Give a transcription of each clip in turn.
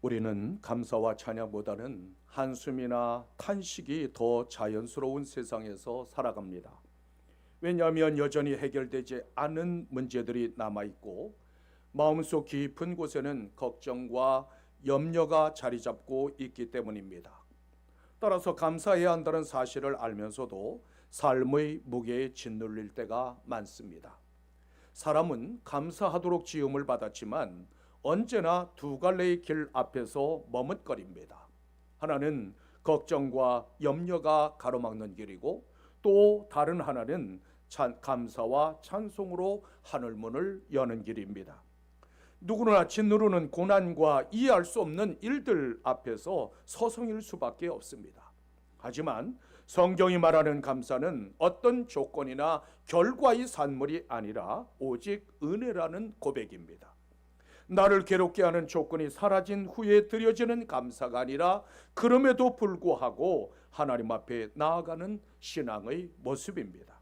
우리는 감사와 찬양보다는 한숨이나 탄식이 더 자연스러운 세상에서 살아갑니다. 왜냐하면 여전히 해결되지 않은 문제들이 남아있고 마음속 깊은 곳에는 걱정과 염려가 자리 잡고 있기 때문입니다. 따라서 감사해야 한다는 사실을 알면서도 삶의 무게에 짓눌릴 때가 많습니다. 사람은 감사하도록 지음을 받았지만 언제나 두 갈래의 길 앞에서 머뭇거립니다. 하나는 걱정과 염려가 가로막는 길이고 또 다른 하나는 감사와 찬송으로 하늘문을 여는 길입니다. 누구나 짓누르는 고난과 이해할 수 없는 일들 앞에서 서성일 수밖에 없습니다. 하지만 성경이 말하는 감사는 어떤 조건이나 결과의 산물이 아니라 오직 은혜라는 고백입니다. 나를 괴롭게 하는 조건이 사라진 후에 드려지는 감사가 아니라 그럼에도 불구하고 하나님 앞에 나아가는 신앙의 모습입니다.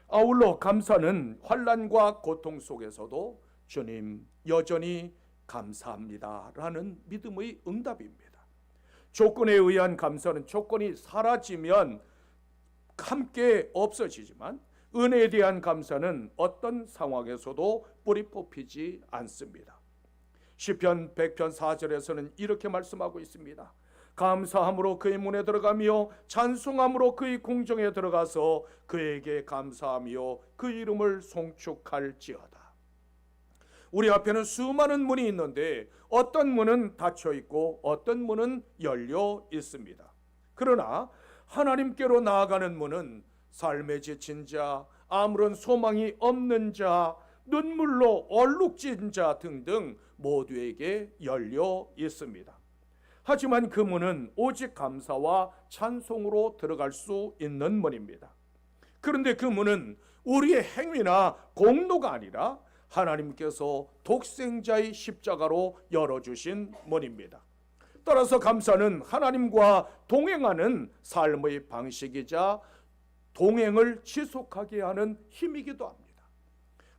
아울러 감사는 환난과 고통 속에서도 주님 여전히 감사합니다 라는 믿음의 응답입니다. 조건에 의한 감사는 조건이 사라지면 함께 없어지지만 은혜에 대한 감사는 어떤 상황에서도 뿌리 뽑히지 않습니다. 시편 100편 4절에서는 이렇게 말씀하고 있습니다. 감사함으로 그의 문에 들어가며 찬송함으로 그의 궁정에 들어가서 그에게 감사하며 그 이름을 송축할지어다. 우리 앞에는 수많은 문이 있는데 어떤 문은 닫혀 있고 어떤 문은 열려 있습니다. 그러나 하나님께로 나아가는 문은 삶에 지친 자, 아무런 소망이 없는 자, 눈물로 얼룩진 자 등등 모두에게 열려 있습니다. 하지만 그 문은 오직 감사와 찬송으로 들어갈 수 있는 문입니다. 그런데 그 문은 우리의 행위나 공로가 아니라 하나님께서 독생자의 십자가로 열어주신 문입니다. 따라서 감사는 하나님과 동행하는 삶의 방식이자 동행을 지속하게 하는 힘이기도 합니다.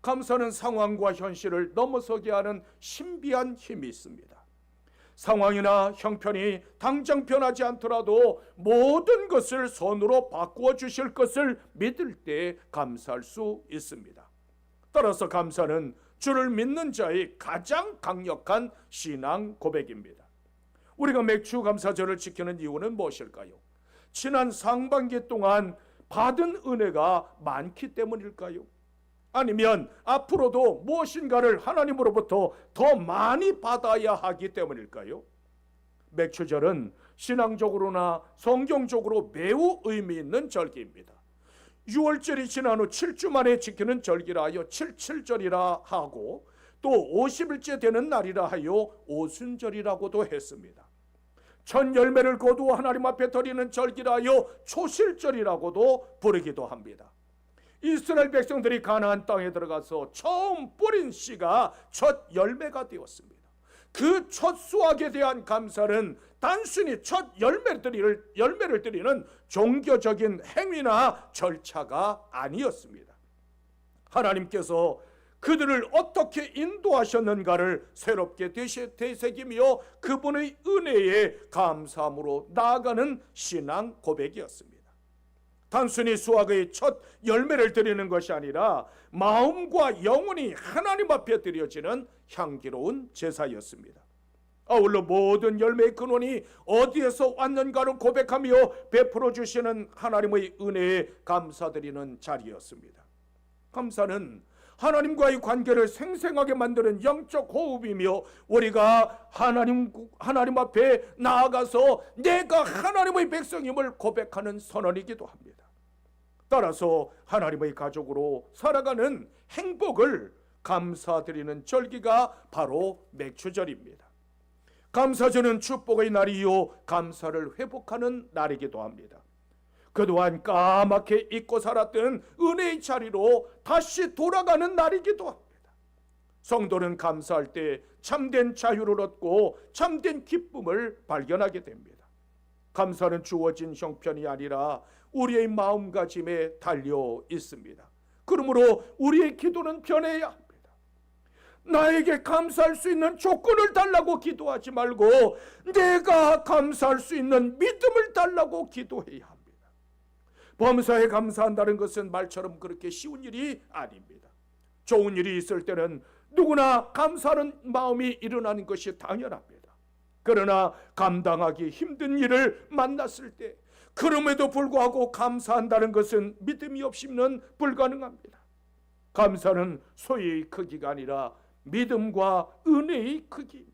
감사는 상황과 현실을 넘어서게 하는 신비한 힘이 있습니다. 상황이나 형편이 당장 변하지 않더라도 모든 것을 손으로 바꾸어 주실 것을 믿을 때 감사할 수 있습니다. 따라서 감사는 주를 믿는 자의 가장 강력한 신앙 고백입니다. 우리가 맥주 감사절을 지키는 이유는 무엇일까요? 지난 상반기 동안 받은 은혜가 많기 때문일까요? 아니면 앞으로도 무엇인가를 하나님으로부터 더 많이 받아야 하기 때문일까요? 맥주절은 신앙적으로나 성경적으로 매우 의미 있는 절기입니다. 6월절이 지난 후 7주 만에 지키는 절기라 하여 77절이라 하고 또 50일째 되는 날이라 하여 오순절이라고도 했습니다. 첫 열매를 거두어 하나님 앞에 드리는 절기라 하여 초실절이라고도 부르기도 합니다. 이스라엘 백성들이 가나안 땅에 들어가서 처음 뿌린 씨가 첫 열매가 되었습니다. 그 첫 수확에 대한 감사는 단순히 첫 열매를 드리는 종교적인 행위나 절차가 아니었습니다. 하나님께서 그들을 어떻게 인도하셨는가를 새롭게 되새기며 그분의 은혜에 감사함으로 나아가는 신앙 고백이었습니다. 단순히 수확의 첫 열매를 드리는 것이 아니라 마음과 영혼이 하나님 앞에 드려지는 향기로운 제사였습니다. 아울러 모든 열매의 근원이 어디에서 왔는가를 고백하며 베풀어 주시는 하나님의 은혜에 감사드리는 자리였습니다. 감사는 하나님과의 관계를 생생하게 만드는 영적 호흡이며 우리가 하나님 앞에 나아가서 내가 하나님의 백성임을 고백하는 선언이기도 합니다. 따라서 하나님의 가족으로 살아가는 행복을 감사드리는 절기가 바로 맥주절입니다. 감사절은 축복의 날이요 감사를 회복하는 날이기도 합니다. 그동안 까맣게 잊고 살았던 은혜의 자리로 다시 돌아가는 날이기도 합니다. 성도는 감사할 때 참된 자유를 얻고 참된 기쁨을 발견하게 됩니다. 감사는 주어진 형편이 아니라 우리의 마음가짐에 달려 있습니다. 그러므로 우리의 기도는 변해야 합니다. 나에게 감사할 수 있는 조건을 달라고 기도하지 말고 내가 감사할 수 있는 믿음을 달라고 기도해야 합니다. 범사에 감사한다는 것은 말처럼 그렇게 쉬운 일이 아닙니다. 좋은 일이 있을 때는 누구나 감사하는 마음이 일어나는 것이 당연합니다. 그러나 감당하기 힘든 일을 만났을 때 그럼에도 불구하고 감사한다는 것은 믿음이 없이는 불가능합니다. 감사는 소유의 크기가 아니라 믿음과 은혜의 크기입니다.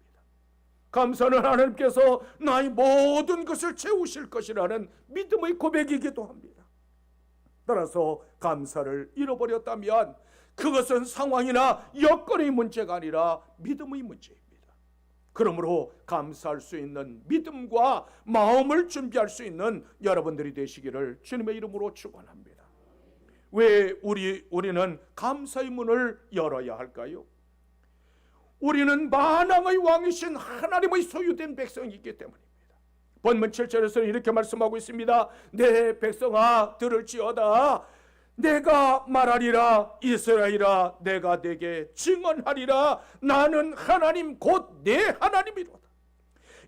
감사는 하나님께서 나의 모든 것을 채우실 것이라는 믿음의 고백이기도 합니다. 따라서 감사를 잃어버렸다면 그것은 상황이나 여건의 문제가 아니라 믿음의 문제입니다. 그러므로 감사할 수 있는 믿음과 마음을 준비할 수 있는 여러분들이 되시기를 주님의 이름으로 축원합니다. 왜 우리는 감사의 문을 열어야 할까요? 우리는 만왕의 왕이신 하나님의 소유된 백성이기 때문입니다. 본문 7절에서는 이렇게 말씀하고 있습니다. 내 백성아 들을지어다. 내가 말하리라. 이스라엘아 내가 네게 증언하리라. 나는 하나님 곧 내 하나님이로다.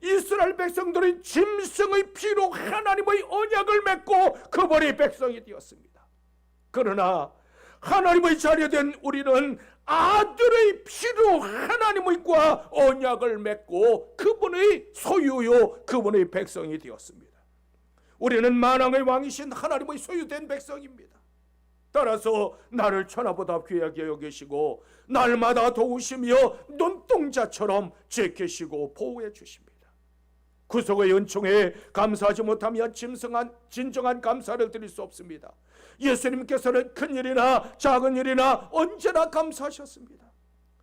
이스라엘 백성들은 짐승의 피로 하나님의 언약을 맺고 그분의 백성이 되었습니다. 그러나 하나님의 자녀된 우리는 아들의 피로 하나님과 언약을 맺고 그분의 소유요 그분의 백성이 되었습니다. 우리는 만왕의 왕이신 하나님의 소유된 백성입니다. 따라서 나를 천하보다 귀하게 여기시고 날마다 도우시며 눈동자처럼 지키시고 보호해 주십니다. 구속의 은총에 감사하지 못하면 진정한 감사를 드릴 수 없습니다. 예수님께서는 큰 일이나 작은 일이나 언제나 감사하셨습니다.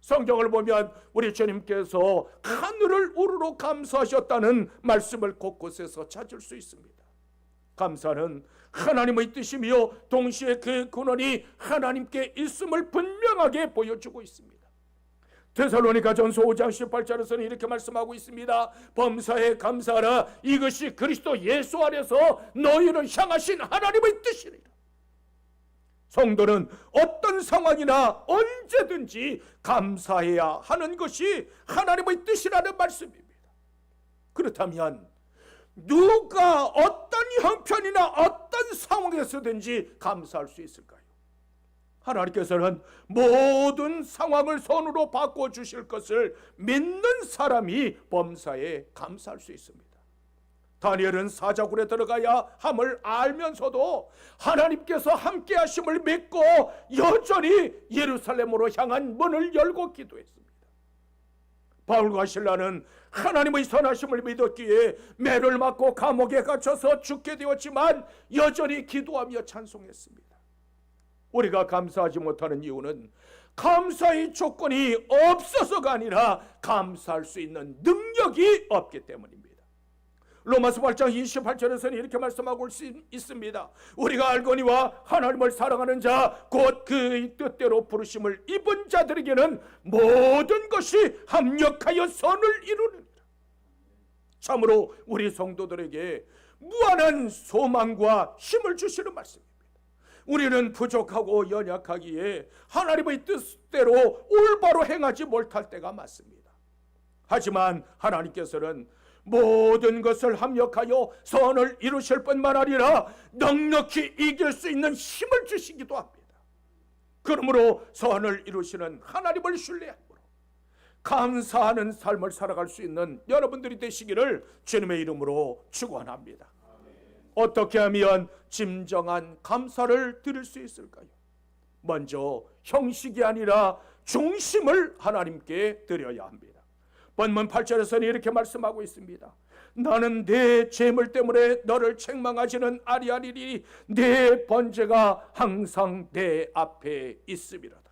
성경을 보면 우리 주님께서 하늘을 우러러 감사하셨다는 말씀을 곳곳에서 찾을 수 있습니다. 감사는 하나님의 뜻이며 동시에 그 근원이 하나님께 있음을 분명하게 보여주고 있습니다. 데살로니가전서 5장 18절에서는 이렇게 말씀하고 있습니다. 범사에 감사하라. 이것이 그리스도 예수 안에서 너희를 향하신 하나님의 뜻이니라. 성도는 어떤 상황이나 언제든지 감사해야 하는 것이 하나님의 뜻이라는 말씀입니다. 그렇다면 누가 어떤 형편이나 어떤 상황에서든지 감사할 수 있을까요? 하나님께서는 모든 상황을 선으로 바꿔주실 것을 믿는 사람이 범사에 감사할 수 있습니다. 다니엘은 사자굴에 들어가야 함을 알면서도 하나님께서 함께 하심을 믿고 여전히 예루살렘으로 향한 문을 열고 기도했습니다. 바울과 실라는 하나님의 선하심을 믿었기에 매를 맞고 감옥에 갇혀서 죽게 되었지만 여전히 기도하며 찬송했습니다. 우리가 감사하지 못하는 이유는 감사의 조건이 없어서가 아니라 감사할 수 있는 능력이 없기 때문입니다. 로마서 8장 28절에서는 이렇게 말씀하고 있습니다. 우리가 알거니와 하나님을 사랑하는 자 곧 그의 뜻대로 부르심을 입은 자들에게는 모든 것이 합력하여 선을 이루느니라. 참으로 우리 성도들에게 무한한 소망과 힘을 주시는 말씀입니다. 우리는 부족하고 연약하기에 하나님의 뜻대로 올바로 행하지 못할 때가 많습니다. 하지만 하나님께서는 모든 것을 합력하여 선을 이루실 뿐만 아니라 넉넉히 이길 수 있는 힘을 주시기도 합니다. 그러므로 선을 이루시는 하나님을 신뢰함으로 감사하는 삶을 살아갈 수 있는 여러분들이 되시기를 주님의 이름으로 축원합니다. 어떻게 하면 진정한 감사를 드릴 수 있을까요? 먼저 형식이 아니라 중심을 하나님께 드려야 합니다. 본문 8절에서는 이렇게 말씀하고 있습니다. 나는 내 재물 때문에 너를 책망하지는 아니하리니 내 번제가 항상 내 앞에 있음이로다.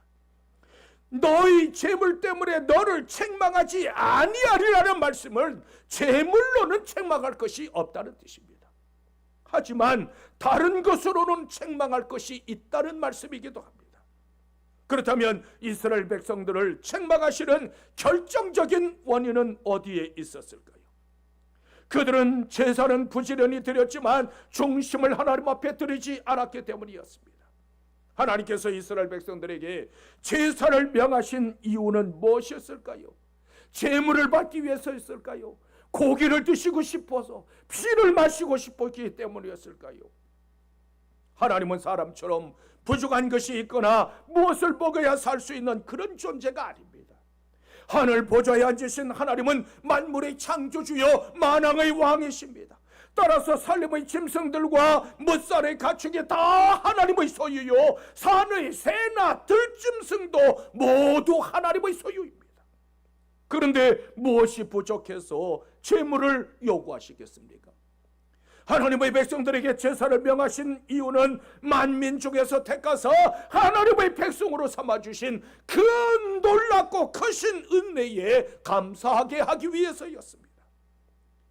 너희 재물 때문에 너를 책망하지 아니하리라는 말씀은 재물로는 책망할 것이 없다는 뜻입니다. 하지만 다른 것으로는 책망할 것이 있다는 말씀이기도 합니다. 그렇다면 이스라엘 백성들을 책망하시는 결정적인 원인은 어디에 있었을까요? 그들은 제사는 부지런히 드렸지만 중심을 하나님 앞에 드리지 않았기 때문이었습니다. 하나님께서 이스라엘 백성들에게 제사를 명하신 이유는 무엇이었을까요? 제물을 받기 위해서였을까요? 고기를 드시고 싶어서, 피를 마시고 싶었기 때문이었을까요? 하나님은 사람처럼 부족한 것이 있거나 무엇을 먹어야 살 수 있는 그런 존재가 아닙니다. 하늘 보좌에 앉으신 하나님은 만물의 창조주여 만왕의 왕이십니다. 따라서 살림의 짐승들과 뭇살의 가축이 다 하나님의 소유요, 산의 새나 들짐승도 모두 하나님의 소유입니다. 그런데 무엇이 부족해서 제물을 요구하시겠습니까? 하나님의 백성들에게 제사를 명하신 이유는 만민 중에서 택하사 하나님의 백성으로 삼아주신 그 놀랍고 크신 은혜에 감사하게 하기 위해서였습니다.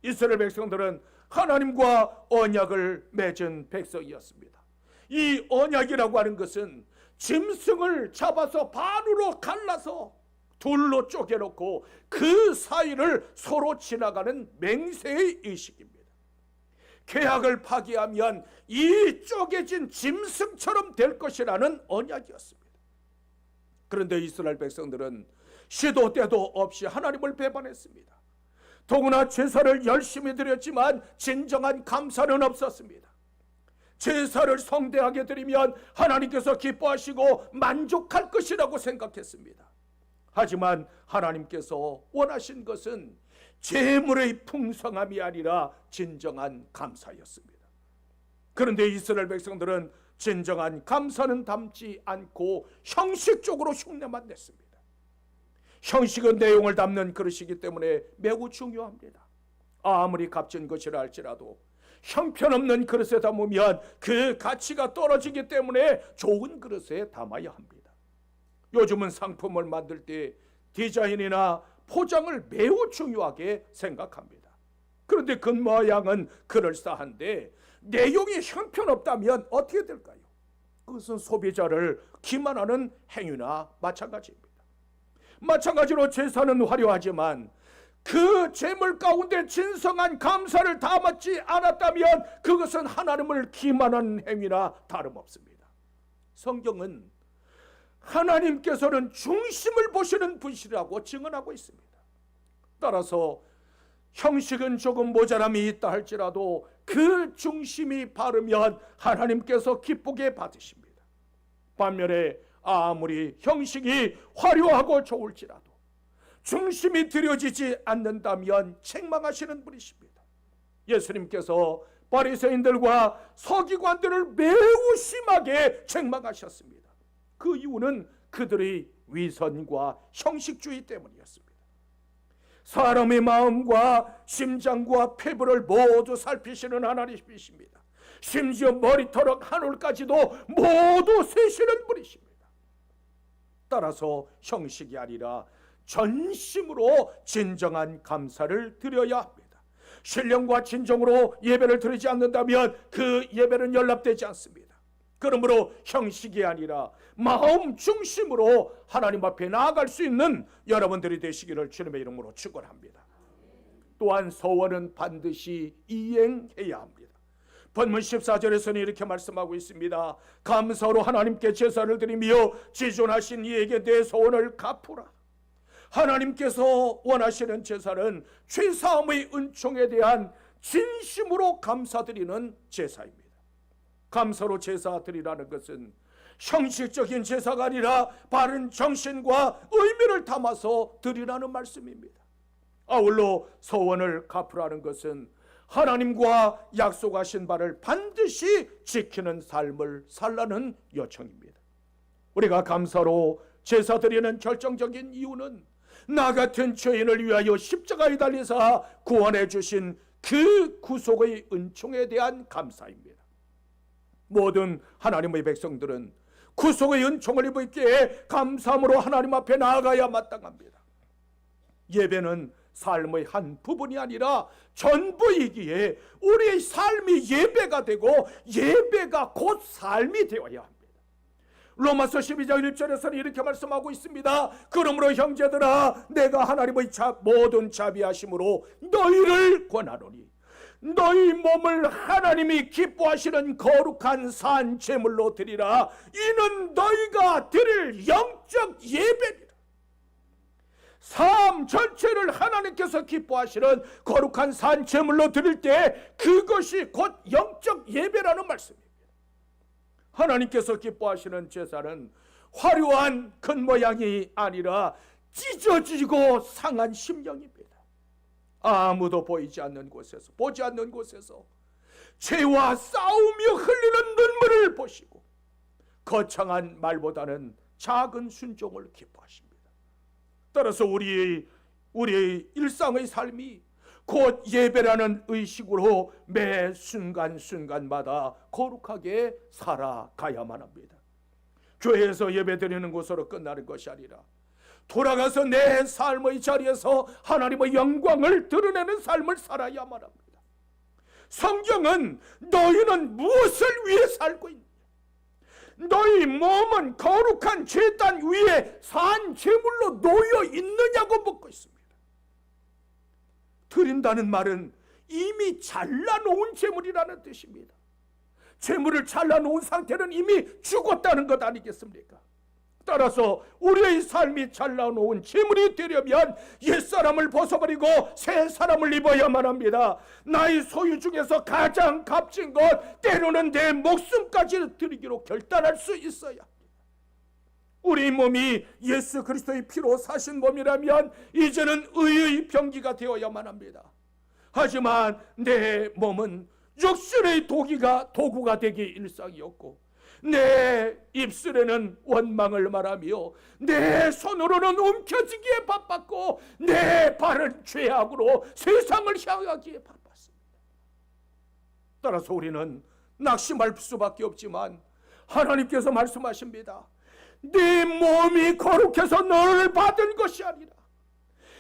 이스라엘 백성들은 하나님과 언약을 맺은 백성이었습니다. 이 언약이라고 하는 것은 짐승을 잡아서 반으로 갈라서 둘로 쪼개놓고 그 사이를 서로 지나가는 맹세의 의식입니다. 계약을 파기하면 이 쪼개진 짐승처럼 될 것이라는 언약이었습니다. 그런데 이스라엘 백성들은 시도 때도 없이 하나님을 배반했습니다. 더구나 제사를 열심히 드렸지만 진정한 감사는 없었습니다. 제사를 성대하게 드리면 하나님께서 기뻐하시고 만족할 것이라고 생각했습니다. 하지만 하나님께서 원하신 것은 제물의 풍성함이 아니라 진정한 감사였습니다. 그런데 이스라엘 백성들은 진정한 감사는 담지 않고 형식적으로 흉내만 냈습니다. 형식은 내용을 담는 그릇이기 때문에 매우 중요합니다. 아무리 값진 것이라 할지라도 형편없는 그릇에 담으면 그 가치가 떨어지기 때문에 좋은 그릇에 담아야 합니다. 요즘은 상품을 만들 때 디자인이나 포장을 매우 중요하게 생각합니다. 그런데 그 모양은 그럴싸한데 내용이 형편없다면 어떻게 될까요? 그것은 소비자를 기만하는 행위나 마찬가지입니다. 마찬가지로 제사는 화려하지만 그 제물 가운데 진성한 감사를 담았지 않았다면 그것은 하나님을 기만하는 행위나 다름없습니다. 성경은 하나님께서는 중심을 보시는 분이라고 증언하고 있습니다. 따라서 형식은 조금 모자람이 있다 할지라도 그 중심이 바르면 하나님께서 기쁘게 받으십니다. 반면에 아무리 형식이 화려하고 좋을지라도 중심이 들여지지 않는다면 책망하시는 분이십니다. 예수님께서 바리새인들과 서기관들을 매우 심하게 책망하셨습니다. 그 이유는 그들의 위선과 형식주의 때문이었습니다. 사람의 마음과 심장과 폐부를 모두 살피시는 하나님이십니다. 심지어 머리털ок 하늘까지도 모두 세시는 분이십니다. 따라서 형식이 아니라 전심으로 진정한 감사를 드려야 합니다. 신령과 진정으로 예배를 드리지 않는다면 그 예배는 연락되지 않습니다. 그러므로 형식이 아니라 마음 중심으로 하나님 앞에 나아갈 수 있는 여러분들이 되시기를 주님의 이름으로 축원합니다. 또한 서원은 반드시 이행해야 합니다. 본문 14절에서는 이렇게 말씀하고 있습니다. 감사로 하나님께 제사를 드리며 지존하신 이에게 내 소원을 갚으라. 하나님께서 원하시는 제사는 죄사함의 은총에 대한 진심으로 감사드리는 제사입니다. 감사로 제사 드리라는 것은 형식적인 제사가 아니라 바른 정신과 의미를 담아서 드리라는 말씀입니다. 아울러 서원을 갚으라는 것은 하나님과 약속하신 바를 반드시 지키는 삶을 살라는 요청입니다. 우리가 감사로 제사 드리는 결정적인 이유는 나 같은 죄인을 위하여 십자가에 달리사 구원해 주신 그 구속의 은총에 대한 감사입니다. 모든 하나님의 백성들은 구속의 은총을 입었기에 감사함으로 하나님 앞에 나아가야 마땅합니다. 예배는 삶의 한 부분이 아니라 전부이기에 우리의 삶이 예배가 되고 예배가 곧 삶이 되어야 합니다. 로마서 12장 1절에서는 이렇게 말씀하고 있습니다. 그러므로 형제들아 내가 하나님의 모든 자비하심으로 너희를 권하노니 너희 몸을 하나님이 기뻐하시는 거룩한 산 제물로 드리라. 이는 너희가 드릴 영적 예배니라. 삶 전체를 하나님께서 기뻐하시는 거룩한 산 제물로 드릴 때 그것이 곧 영적 예배라는 말씀입니다. 하나님께서 기뻐하시는 제사는 화려한 겉모양이 아니라 찢어지고 상한 심령입니다. 아무도 보이지 않는 곳에서, 보지 않는 곳에서 죄와 싸우며 흘리는 눈물을 보시고 거창한 말보다는 작은 순종을 기뻐하십니다. 따라서 우리의 일상의 삶이 곧 예배라는 의식으로 매 순간순간마다 거룩하게 살아가야만 합니다. 교회에서 예배드리는 것으로 끝나는 것이 아니라 돌아가서 내 삶의 자리에서 하나님의 영광을 드러내는 삶을 살아야만 합니다. 성경은 너희는 무엇을 위해 살고 있느냐? 너희 몸은 거룩한 제단 위에 산 제물로 놓여 있느냐고 묻고 있습니다. 드린다는 말은 이미 잘라놓은 제물이라는 뜻입니다. 제물을 잘라놓은 상태는 이미 죽었다는 것 아니겠습니까? 따라서 우리의 삶이 잘라놓은 제물이 되려면 옛사람을 벗어버리고 새 사람을 입어야만 합니다. 나의 소유 중에서 가장 값진 것, 때로는 내 목숨까지 드리기로 결단할 수 있어야 합니다. 우리 몸이 예수 그리스도의 피로 사신 몸이라면 이제는 의의 병기가 되어야만 합니다. 하지만 내 몸은 육신의 도구가 되기 일상이었고, 내 입술에는 원망을 말하며 내 손으로는 움켜쥐기에 바빴고 내 발은 죄악으로 세상을 향하기에 바빴습니다. 따라서 우리는 낙심할 수밖에 없지만 하나님께서 말씀하십니다. 네 몸이 거룩해서 너를 받은 것이 아니라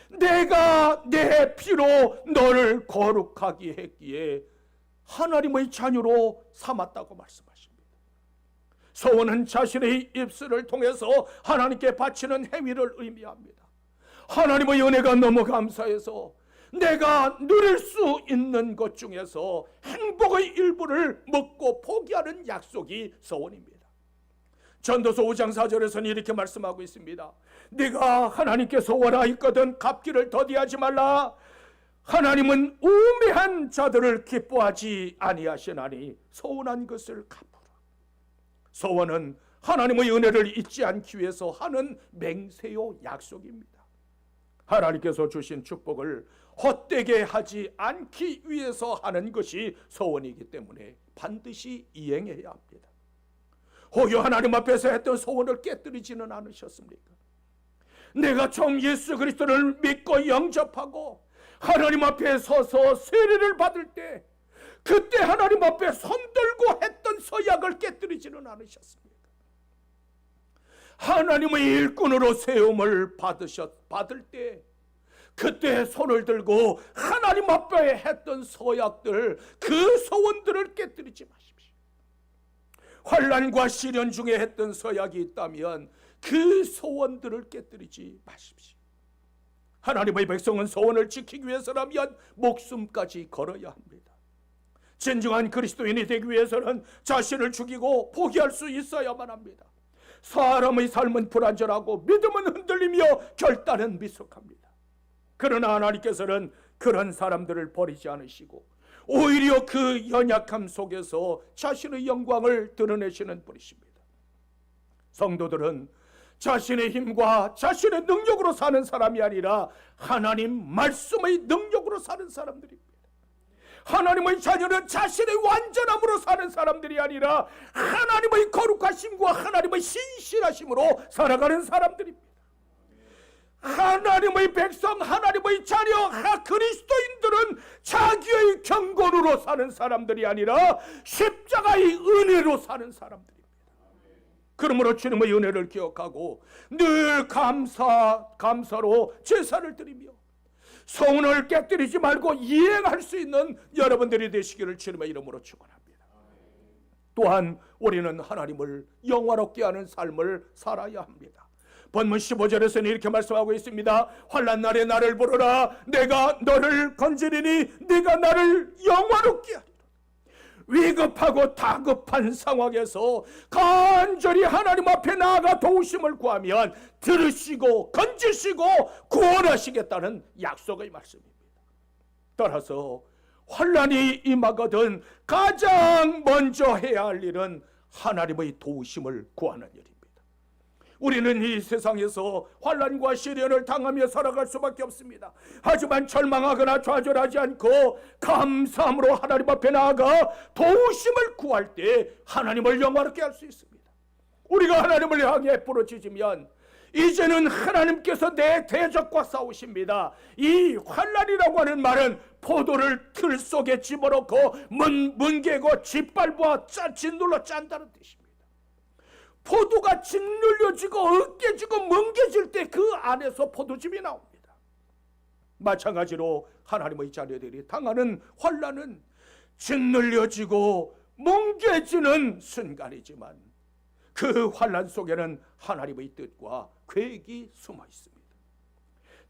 내가 내 피로 너를 거룩하게 했기에 하나님의 자녀로 삼았다고 말씀하십니다. 소원은 자신의 입술을 통해서 하나님께 바치는 행위를 의미합니다. 하나님의 은혜가 너무 감사해서 내가 누릴 수 있는 것 중에서 행복의 일부를 먹고 포기하는 약속이 소원입니다. 전도서 5장 4절에서는 이렇게 말씀하고 있습니다. 네가 하나님께 소원하였거든 갚기를 더디하지 말라. 하나님은 우매한 자들을 기뻐하지 아니하시나니 소원한 것을 갚으라. 소원은 하나님의 은혜를 잊지 않기 위해서 하는 맹세요 약속입니다. 하나님께서 주신 축복을 헛되게 하지 않기 위해서 하는 것이 소원이기 때문에 반드시 이행해야 합니다. 혹여 하나님 앞에서 했던 소원을 깨뜨리지는 않으셨습니까? 내가 처음 예수 그리스도를 믿고 영접하고 하나님 앞에 서서 세례를 받을 때 그때 하나님 앞에 손들고 했던 서약을 깨뜨리지는 않으셨습니까? 하나님의 일꾼으로 세움을 받을 때 그때 손을 들고 하나님 앞에 했던 서약들, 그 소원들을 깨뜨리지 마십시오. 환난과 시련 중에 했던 서약이 있다면 그 소원들을 깨뜨리지 마십시오. 하나님의 백성은 소원을 지키기 위해서라면 목숨까지 걸어야 합니다. 진정한 그리스도인이 되기 위해서는 자신을 죽이고 포기할 수 있어야만 합니다. 사람의 삶은 불완전하고 믿음은 흔들리며 결단은 미숙합니다. 그러나 하나님께서는 그런 사람들을 버리지 않으시고 오히려 그 연약함 속에서 자신의 영광을 드러내시는 분이십니다. 성도들은 자신의 힘과 자신의 능력으로 사는 사람이 아니라 하나님 말씀의 능력으로 사는 사람들입니다. 하나님의 자녀는 자신의 완전함으로 사는 사람들이 아니라 하나님의 거룩하심과 하나님의 신실하심으로 살아가는 사람들입니다. 하나님의 백성, 하나님의 자녀, 그리스도인들은 자기의 경건으로 사는 사람들이 아니라 십자가의 은혜로 사는 사람들입니다. 그러므로 주님의 은혜를 기억하고 늘 감사로 제사를 드리며 소원을 깨뜨리지 말고 이행할 수 있는 여러분들이 되시기를 주님의 이름으로 축원합니다. 또한 우리는 하나님을 영화롭게 하는 삶을 살아야 합니다. 본문 15절에서는 이렇게 말씀하고 있습니다. 환난 날에 나를 부르라. 내가 너를 건지리니 네가 나를 영화롭게 하리라. 위급하고 다급한 상황에서 간절히 하나님 앞에 나아가 도우심을 구하면 들으시고 건지시고 구원하시겠다는 약속의 말씀입니다. 따라서 환난이 임하거든 가장 먼저 해야 할 일은 하나님의 도우심을 구하는 일입니다. 우리는 이 세상에서 환난과 시련을 당하며 살아갈 수밖에 없습니다. 하지만 절망하거나 좌절하지 않고 감사함으로 하나님 앞에 나아가 도우심을 구할 때 하나님을 영화롭게 할 수 있습니다. 우리가 하나님을 향해 부르짖으면 이제는 하나님께서 내 대적과 싸우십니다. 이 환난이라고 하는 말은 포도를 틀 속에 집어넣고 뭉개고 짓밟아 짓눌러 짠다는 뜻입니다. 포도가 짓눌려지고 으깨지고 뭉개질 때 그 안에서 포도즙이 나옵니다. 마찬가지로 하나님의 자녀들이 당하는 환난은 짓눌려지고 뭉개지는 순간이지만 그 환난 속에는 하나님의 뜻과 계획이 숨어 있습니다.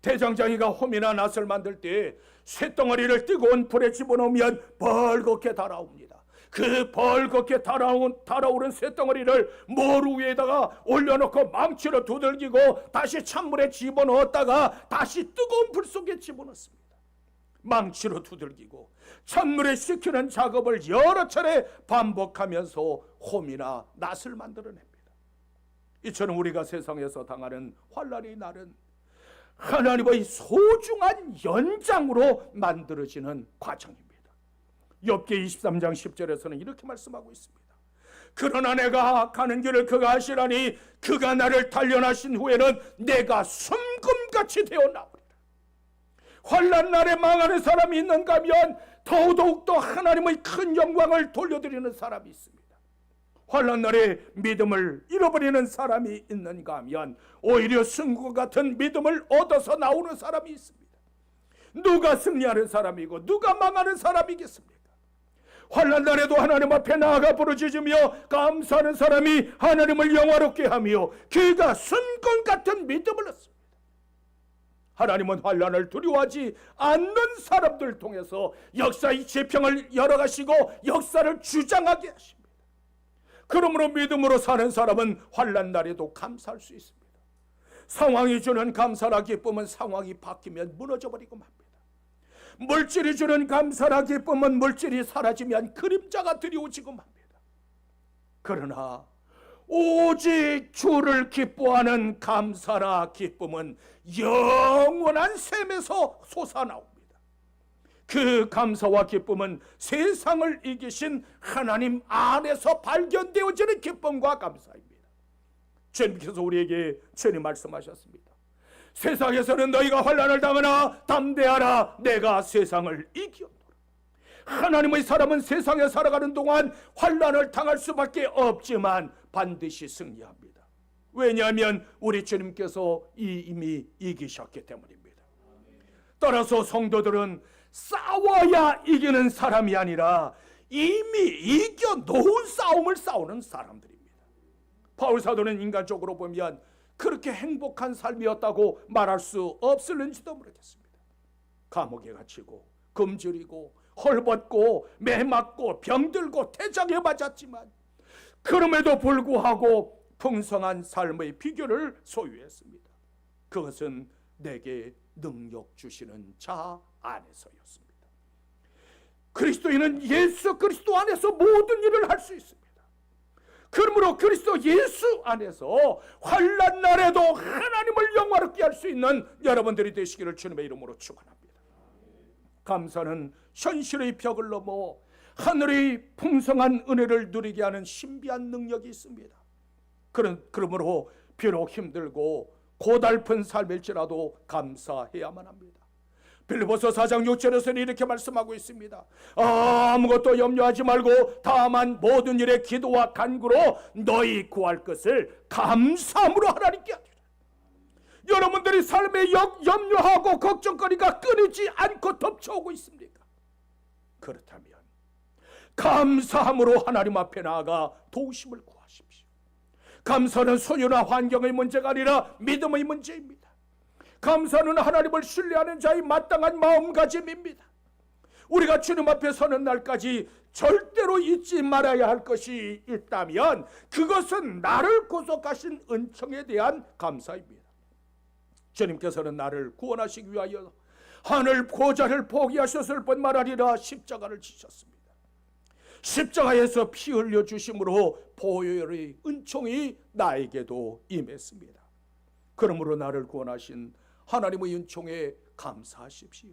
대장장이가 홈이나 낫을 만들 때 쇳덩어리를 뜨거운 불에 집어넣으면 벌겋게 달아옵니다. 그 벌겋게 달아오른 쇳덩어리를 모루 위에다가 올려놓고 망치로 두들기고 다시 찬물에 집어넣었다가 다시 뜨거운 불 속에 집어넣습니다. 망치로 두들기고 찬물에 식히는 작업을 여러 차례 반복하면서 홈이나 낫을 만들어냅니다. 이처럼 우리가 세상에서 당하는 환난의 날은 하나님의 소중한 연장으로 만들어지는 과정입니다. 욥기 23장 10절에서는 이렇게 말씀하고 있습니다. 그러나 내가 가는 길을 그가 아시라니 그가 나를 단련하신 후에는 내가 숨금같이 되어 나오리라. 환난 날에 망하는 사람이 있는가 하면 더더욱더 하나님의 큰 영광을 돌려드리는 사람이 있습니다. 환난 날에 믿음을 잃어버리는 사람이 있는가 하면 오히려 승과 같은 믿음을 얻어서 나오는 사람이 있습니다. 누가 승리하는 사람이고 누가 망하는 사람이겠습니까? 환난 날에도 하나님 앞에 나아가 부르짖으며 감사하는 사람이 하나님을 영화롭게 하며 그가 순금 같은 믿음을 얻습니다. 하나님은 환난을 두려워하지 않는 사람들 통해서 역사의 재평을 열어가시고 역사를 주장하게 하십니다. 그러므로 믿음으로 사는 사람은 환난 날에도 감사할 수 있습니다. 상황이 주는 감사나 기쁨은 상황이 바뀌면 무너져버리고 맙니다. 물질이 주는 감사나 기쁨은 물질이 사라지면 그림자가 드리워지고 맙니다. 그러나 오직 주를 기뻐하는 감사나 기쁨은 영원한 샘에서 솟아나옵니다. 그 감사와 기쁨은 세상을 이기신 하나님 안에서 발견되어지는 기쁨과 감사입니다. 주님께서 우리에게 주님 말씀하셨습니다. 세상에서는 너희가 환난을 당하나 담대하라 내가 세상을 이기었노라. 하나님의 사람은 세상에 살아가는 동안 환난을 당할 수밖에 없지만 반드시 승리합니다. 왜냐하면 우리 주님께서 이미 이기셨기 때문입니다. 따라서 성도들은 싸워야 이기는 사람이 아니라 이미 이겨놓은 싸움을 싸우는 사람들입니다. 바울 사도는 인간적으로 보면 그렇게 행복한 삶이었다고 말할 수 없을는지도 모르겠습니다. 감옥에 갇히고 굶주리고 헐벗고 매맞고 병들고 태장에 맞았지만 그럼에도 불구하고 풍성한 삶의 비결을 소유했습니다. 그것은 내게 능력 주시는 자 안에서였습니다. 그리스도인은 예수 그리스도 안에서 모든 일을 할 수 있습니다. 그러므로 그리스도 예수 안에서 환난 날에도 하나님을 영화롭게 할 수 있는 여러분들이 되시기를 주님의 이름으로 축원합니다. 감사는 현실의 벽을 넘어 하늘의 풍성한 은혜를 누리게 하는 신비한 능력이 있습니다. 그러므로 비록 힘들고 고달픈 삶일지라도 감사해야만 합니다. 빌립보서 4장 6절에서는 이렇게 말씀하고 있습니다. 아무것도 염려하지 말고 다만 모든 일에 기도와 간구로 너희 구할 것을 감사함으로 하나님께 하리라. 여러분들이 삶에 염려하고 걱정거리가 끊이지 않고 덮쳐오고 있습니까? 그렇다면 감사함으로 하나님 앞에 나아가 도우심을 구하십시오. 감사는 소유나 환경의 문제가 아니라 믿음의 문제입니다. 감사는 하나님을 신뢰하는 자의 마땅한 마음가짐입니다. 우리가 주님 앞에 서는 날까지 절대로 잊지 말아야 할 것이 있다면 그것은 나를 구속하신 은총에 대한 감사입니다. 주님께서는 나를 구원하시기 위하여 하늘 보좌를 포기하셨을 뿐만 아니라 십자가를 지셨습니다. 십자가에서 피 흘려 주심으로 보혈의 은총이 나에게도 임했습니다. 그러므로 나를 구원하신 하나님의 은총에 감사하십시오.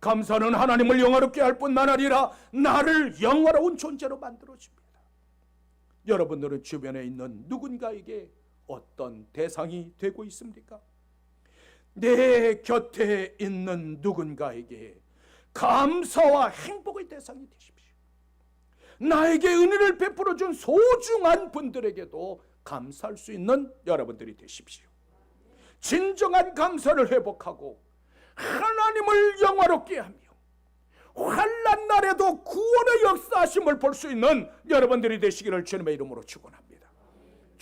감사는 하나님을 영화롭게 할 뿐만 아니라 나를 영화로운 존재로 만들어줍니다. 여러분들은 주변에 있는 누군가에게 어떤 대상이 되고 있습니까? 내 곁에 있는 누군가에게 감사와 행복의 대상이 되십시오. 나에게 은혜를 베풀어 준 소중한 분들에게도 감사할 수 있는 여러분들이 되십시오. 진정한 감사를 회복하고 하나님을 영화롭게 하며 환난 날에도 구원의 역사하심을 볼 수 있는 여러분들이 되시기를 주님의 이름으로 축원합니다.